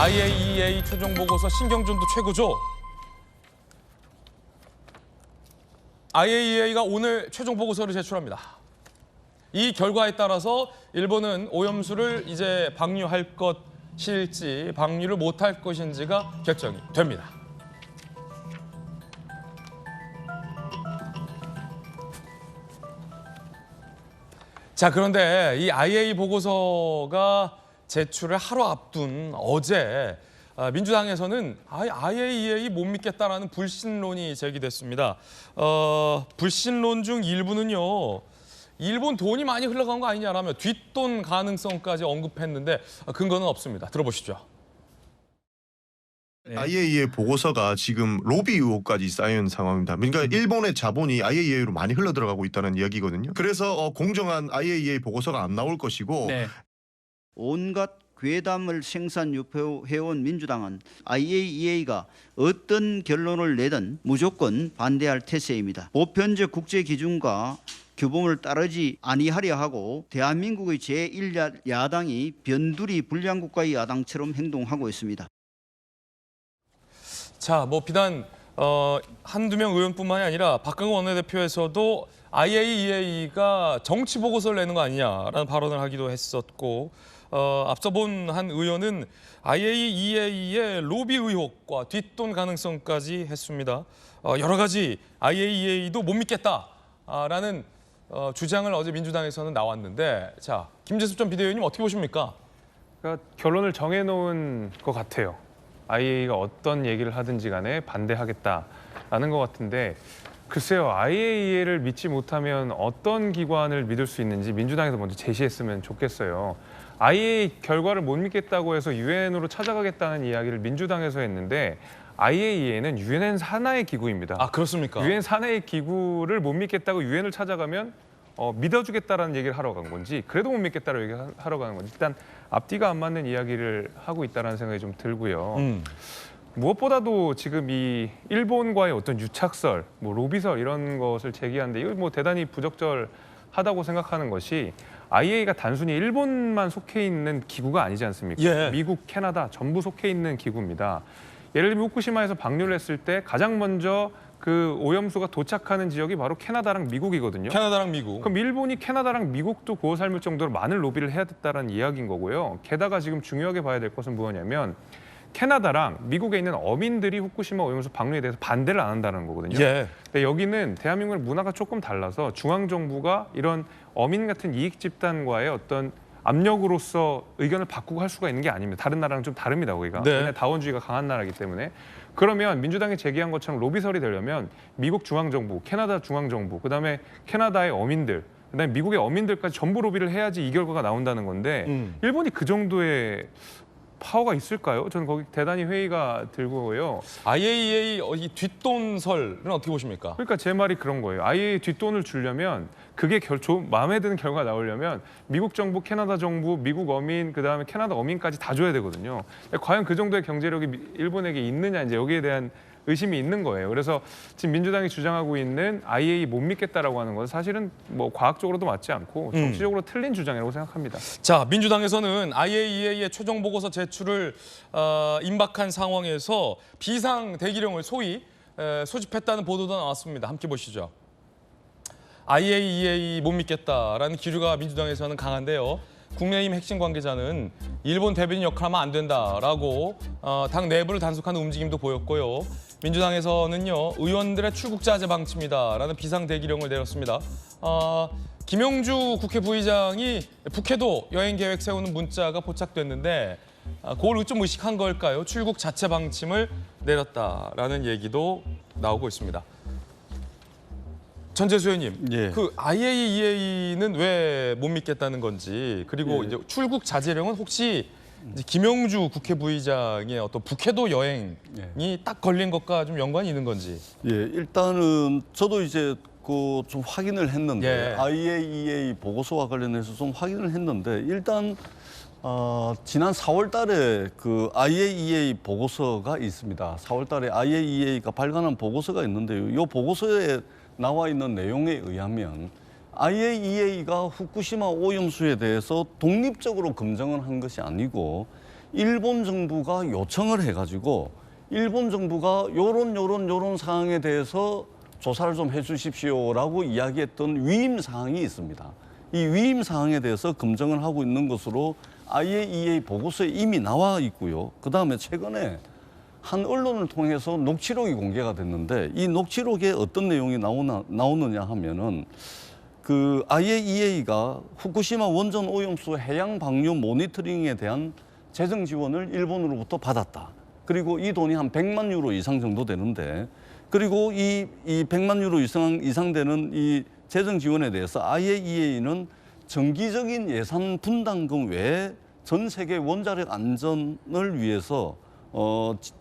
IAEA 최종 보고서 신경전도 최고죠. IAEA가 오늘 최종 보고서를 제출합니다. 이 결과에 따라서 일본은 오염수를 이제 방류할 것일지 방류를 못할 것인지가 결정이 됩니다. 자, 그런데 이 IAEA 보고서가 제출을 하루 앞둔 어제 민주당에서는 IAEA 못 믿겠다라는 불신론이 제기됐습니다. 불신론 중 일부는요. 일본 돈이 많이 흘러간 거 아니냐라며 뒷돈 가능성까지 언급했는데 근거는 없습니다. 들어보시죠. 네. IAEA 보고서가 지금 로비 의혹까지 쌓인 상황입니다. 그러니까 일본의 자본이 IAEA로 많이 흘러들어가고 있다는 이야기거든요. 그래서 공정한 IAEA 보고서가 안 나올 것이고 네. 온갖 괴담을 생산 유포해온 민주당은 IAEA가 어떤 결론을 내든 무조건 반대할 태세입니다. 보편적 국제 기준과 규범을 따르지 아니하려 하고 대한민국의 제1야당이 변두리 불량국가의 야당처럼 행동하고 있습니다. 자, 뭐 비단 한두 명 의원뿐만이 아니라 박강원 원내대표에서도 IAEA가 정치 보고서를 내는 거 아니냐라는 발언을 하기도 했었고 앞서 본 한 의원은 IAEA의 로비 의혹과 뒷돈 가능성까지 했습니다. 여러 가지 IAEA도 못 믿겠다라는 주장을 어제 민주당에서는 나왔는데 자, 김재섭 전 비대위원님 어떻게 보십니까? 그러니까 결론을 정해놓은 것 같아요. IAEA가 어떤 얘기를 하든지 간에 반대하겠다라는 것 같은데 글쎄요. IAEA를 믿지 못하면 어떤 기관을 믿을 수 있는지 민주당에서 먼저 제시했으면 좋겠어요. IAEA 결과를 못 믿겠다고 해서 유엔으로 찾아가겠다는 이야기를 민주당에서 했는데 IAEA는 유엔 산하의 기구입니다. 아, 그렇습니까? 유엔 산하의 기구를 못 믿겠다고 유엔을 찾아가면 믿어주겠다라는 얘기를 하러 간 건지 그래도 못 믿겠다라고 얘기하러 가는 건지 일단 앞뒤가 안 맞는 이야기를 하고 있다는 생각이 좀 들고요. 무엇보다도 지금 이 일본과의 어떤 유착설, 뭐 로비설 이런 것을 제기하는데 이거 뭐 대단히 부적절하다고 생각하는 것이 IAEA가 단순히 일본만 속해 있는 기구가 아니지 않습니까? 예. 미국, 캐나다 전부 속해 있는 기구입니다. 예를 들면 후쿠시마에서 방류를 했을 때 가장 먼저 그 오염수가 도착하는 지역이 바로 캐나다랑 미국이거든요. 캐나다랑 미국. 그럼 일본이 캐나다랑 미국도 구워 삶을 정도로 많은 로비를 해야 됐다는 이야기인 거고요. 게다가 지금 중요하게 봐야 될 것은 뭐냐면 캐나다랑 미국에 있는 어민들이 후쿠시마 오염수 방류에 대해서 반대를 안 한다는 거거든요. 예. 근데 여기는 대한민국의 문화가 조금 달라서 중앙정부가 이런 어민 같은 이익 집단과의 어떤 압력으로서 의견을 바꾸고 할 수가 있는 게 아닙니다. 다른 나라랑 좀 다릅니다, 거기가. 네. 왜냐하면 다원주의가 강한 나라이기 때문에. 그러면 민주당이 제기한 것처럼 로비설이 되려면 미국 중앙정부, 캐나다 중앙정부, 그다음에 캐나다의 어민들, 그다음에 미국의 어민들까지 전부 로비를 해야지 이 결과가 나온다는 건데 일본이 그 정도의 파워가 있을까요? 저는 거기 대단히 회의가 들고요. IAEA 이 뒷돈설은 어떻게 보십니까? 그러니까 제 말이 그런 거예요. 아예 뒷돈을 주려면 그게 마음에 드는 결과가 나오려면 미국 정부, 캐나다 정부, 미국 어민, 그다음에 캐나다 어민까지 다 줘야 되거든요. 과연 그 정도의 경제력이 일본에게 있느냐 이제 여기에 대한 의심이 있는 거예요. 그래서 지금 민주당이 주장하고 있는 IAEA 못 믿겠다라고 하는 것은 사실은 뭐 과학적으로도 맞지 않고 정치적으로 틀린 주장이라고 생각합니다. 자, 민주당에서는 IAEA의 최종 보고서 제출을 임박한 상황에서 비상 대기령을 소위 소집했다는 보도도 나왔습니다. 함께 보시죠. IAEA 못 믿겠다라는 기류가 민주당에서는 강한데요. 국민의힘 핵심 관계자는 일본 대변인 역할하면 안 된다라고 당 내부를 단속하는 움직임도 보였고요. 민주당에서는요. 의원들의 출국 자제 방침이다라는 비상 대기령을 내렸습니다. 김영주 국회 부의장이 북해도 여행 계획 세우는 문자가 포착됐는데 그걸 좀 의식한 걸까요? 출국 자체 방침을 내렸다라는 얘기도 나오고 있습니다. 전재수 의원님, 예. 그 IAEA는 왜 못 믿겠다는 건지 그리고 예. 이제 출국 자제령은 혹시 이제 김영주 국회 부의장의 어떤 북해도 여행이 딱 걸린 것과 좀 연관이 있는 건지. 예, 일단은 저도 이제 그 좀 확인을 했는데 예. IAEA 보고서와 관련해서 좀 확인을 했는데 일단 지난 4월달에 그 IAEA 보고서가 있습니다. 4월달에 IAEA가 발간한 보고서가 있는데요. 이 보고서에 나와 있는 내용에 의하면 IAEA가 후쿠시마 오염수에 대해서 독립적으로 검증을 한 것이 아니고 일본 정부가 요청을 해가지고 일본 정부가 요런 사항에 대해서 조사를 좀 해주십시오라고 이야기했던 위임 사항이 있습니다. 이 위임 사항에 대해서 검증을 하고 있는 것으로 IAEA 보고서에 이미 나와 있고요. 그다음에 최근에 한 언론을 통해서 녹취록이 공개가 됐는데 이 녹취록에 어떤 내용이 나오느냐 하면은 그 IAEA가 후쿠시마 원전 오염수 해양 방류 모니터링에 대한 재정 지원을 일본으로부터 받았다. 그리고 이 돈이 한 100만 유로 이상 정도 되는데 그리고 이 100만 유로 이상 되는 이 재정 지원에 대해서 IAEA는 정기적인 예산 분담금 외에 전 세계 원자력 안전을 위해서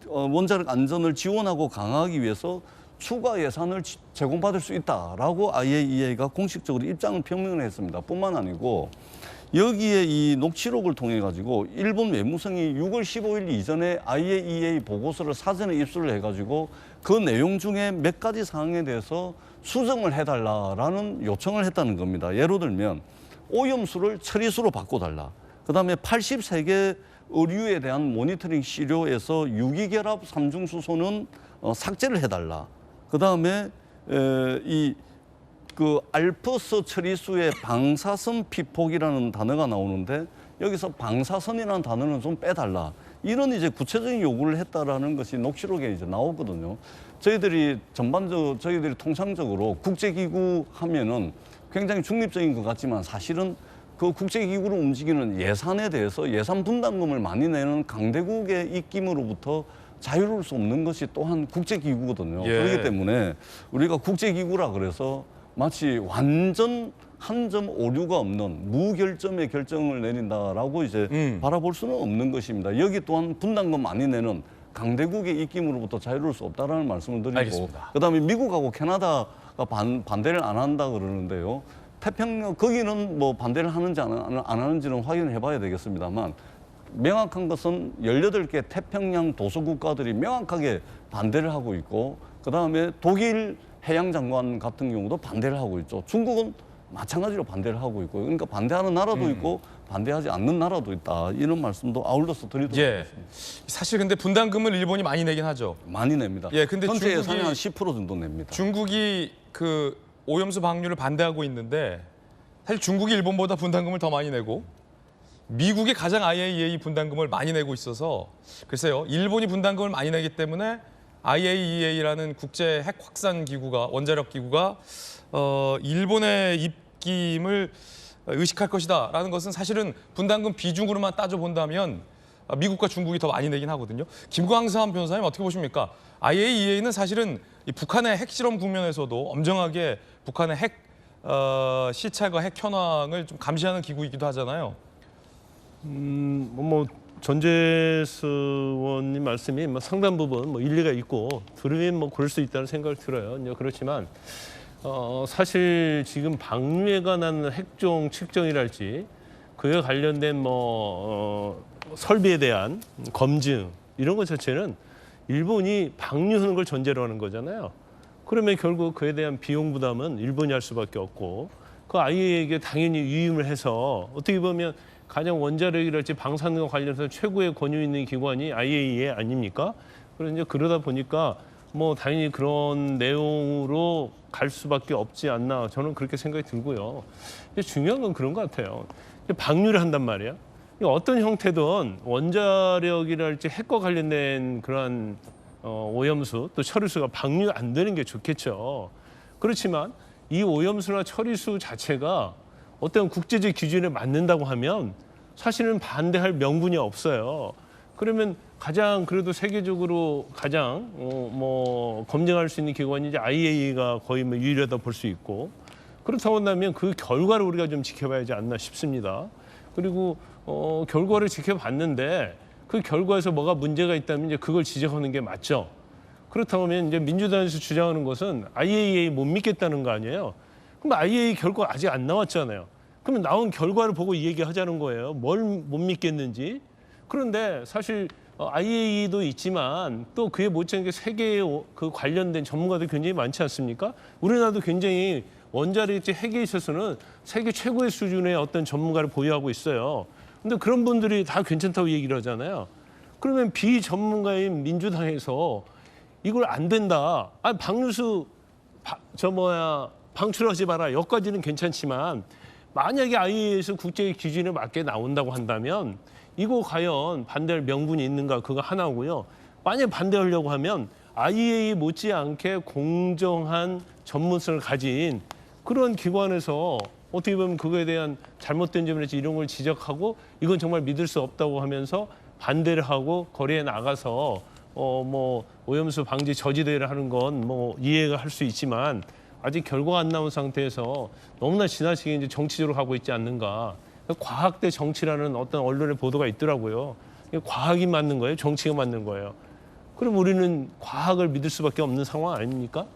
원자력 안전을 지원하고 강화하기 위해서 추가 예산을 제공받을 수 있다라고 IAEA가 공식적으로 입장을 표명을 했습니다. 뿐만 아니고 여기에 이 녹취록을 통해 가지고 일본 외무성이 6월 15일 이전에 IAEA 보고서를 사전에 입수를 해가지고 그 내용 중에 몇 가지 사항에 대해서 수정을 해달라라는 요청을 했다는 겁니다. 예를 들면 오염수를 처리수로 바꿔달라. 그다음에 83개 의류에 대한 모니터링 시료에서 유기결합 삼중수소는 삭제를 해달라. 그다음에 그 알프스 처리수의 방사선 피폭이라는 단어가 나오는데 여기서 방사선이라는 단어는 좀 빼달라. 이런 이제 구체적인 요구를 했다라는 것이 녹취록에 이제 나오거든요. 저희들이 통상적으로 국제기구 하면은 굉장히 중립적인 것 같지만 사실은 그 국제기구를 움직이는 예산에 대해서 예산 분담금을 많이 내는 강대국의 입김으로부터 자유로울 수 없는 것이 또한 국제기구거든요. 예. 그렇기 때문에 우리가 국제기구라 그래서 마치 완전 한 점 오류가 없는 무결점의 결정을 내린다라고 이제 바라볼 수는 없는 것입니다. 여기 또한 분담금 많이 내는 강대국의 입김으로부터 자유로울 수 없다라는 말씀을 드리고 알겠습니다. 그다음에 미국하고 캐나다가 반대를 안 한다 그러는데요. 태평양 거기는 뭐 반대를 하는지 안 하는지는 확인을 해봐야 되겠습니다만 명확한 것은 18개 태평양 도서 국가들이 명확하게 반대를 하고 있고 그다음에 독일 해양장관 같은 경우도 반대를 하고 있죠. 중국은 마찬가지로 반대를 하고 있고 그러니까 반대하는 나라도 있고 반대하지 않는 나라도 있다. 이런 말씀도 아울러서 드리도록 예. 하겠습니다. 사실 근데 분담금을 일본이 많이 내긴 하죠. 많이 냅니다. 예, 근데 전체 중국이- 예산의 한 10% 정도 냅니다. 중국이 그 오염수 방류를 반대하고 있는데 사실 중국이 일본보다 분담금을 더 많이 내고 미국이 가장 IAEA 분담금을 많이 내고 있어서 글쎄요. 일본이 분담금을 많이 내기 때문에 IAEA라는 국제 핵 확산 기구가 원자력 기구가 일본의 입김을 의식할 것이다라는 것은 사실은 분담금 비중으로만 따져본다면 미국과 중국이 더 많이 내긴 하거든요. 김광삼 변호사님 어떻게 보십니까? IAEA는 사실은 이 북한의 핵실험 국면에서도 엄정하게 북한의 핵 시찰과 핵 현황을 좀 감시하는 기구이기도 하잖아요. 전재수 의원님 말씀이 상당 부분 일리가 있고 들으면 그럴 수 있다는 생각이 들어요. 그렇지만 사실 지금 방류에 관한 핵종 측정이랄지 그에 관련된 설비에 대한 검증 이런 것 자체는 일본이 방류하는 걸 전제로 하는 거잖아요. 그러면 결국 그에 대한 비용 부담은 일본이 할 수밖에 없고 그 IAEA에게 당연히 위임을 해서 어떻게 보면 가장 원자력이랄지 방사능과 관련해서 최고의 권유 있는 기관이 IAEA 아닙니까? 그래서 그러다 보니까 당연히 그런 내용으로 갈 수밖에 없지 않나 저는 그렇게 생각이 들고요. 근데 중요한 건 그런 것 같아요. 방류를 한단 말이야. 어떤 형태든 원자력이랄지 핵과 관련된 그러한 오염수 또 처리수가 방류 안 되는 게 좋겠죠. 그렇지만 이 오염수나 처리수 자체가 어떤 국제적 기준에 맞는다고 하면 사실은 반대할 명분이 없어요. 그러면 가장 그래도 세계적으로 가장 검증할 수 있는 기관이 이제 IAEA가 거의 유일하다 볼 수 있고 그렇다고 한다면 그 결과를 우리가 좀 지켜봐야지 않나 싶습니다. 그리고 결과를 지켜봤는데 그 결과에서 뭐가 문제가 있다면 이제 그걸 지적하는 게 맞죠. 그렇다면 이제 민주당에서 주장하는 것은 IAEA 못 믿겠다는 거 아니에요. 그럼 IAEA 결과 아직 안 나왔잖아요. 그러면 나온 결과를 보고 얘기하자는 거예요. 뭘 못 믿겠는지. 그런데 사실 IAEA도 있지만 또 그에 못지않게 세계에 그 관련된 전문가들 굉장히 많지 않습니까? 우리나라도 굉장히 원자력이 핵에 있어서는 세계 최고의 수준의 어떤 전문가를 보유하고 있어요. 근데 그런 분들이 다 괜찮다고 얘기를 하잖아요. 그러면 비전문가인 민주당에서 이걸 안 된다. 아, 박뉴스 방출하지 마라. 여기까지는 괜찮지만 만약에 IAEA에서 국제 기준에 맞게 나온다고 한다면 이거 과연 반대할 명분이 있는가 그거 하나고요. 만약 반대하려고 하면 IAEA 못지않게 공정한 전문성을 가진 그런 기관에서 어떻게 보면 그거에 대한 잘못된 점이라든지 이런 걸 지적하고 이건 정말 믿을 수 없다고 하면서 반대를 하고 거리에 나가서 뭐 오염수 방지 저지대를 하는 건 뭐 이해가 할 수 있지만 아직 결과가 안 나온 상태에서 너무나 지나치게 이제 정치적으로 가고 있지 않는가. 과학 대 정치라는 어떤 언론의 보도가 있더라고요. 과학이 맞는 거예요? 정치가 맞는 거예요? 그럼 우리는 과학을 믿을 수밖에 없는 상황 아닙니까?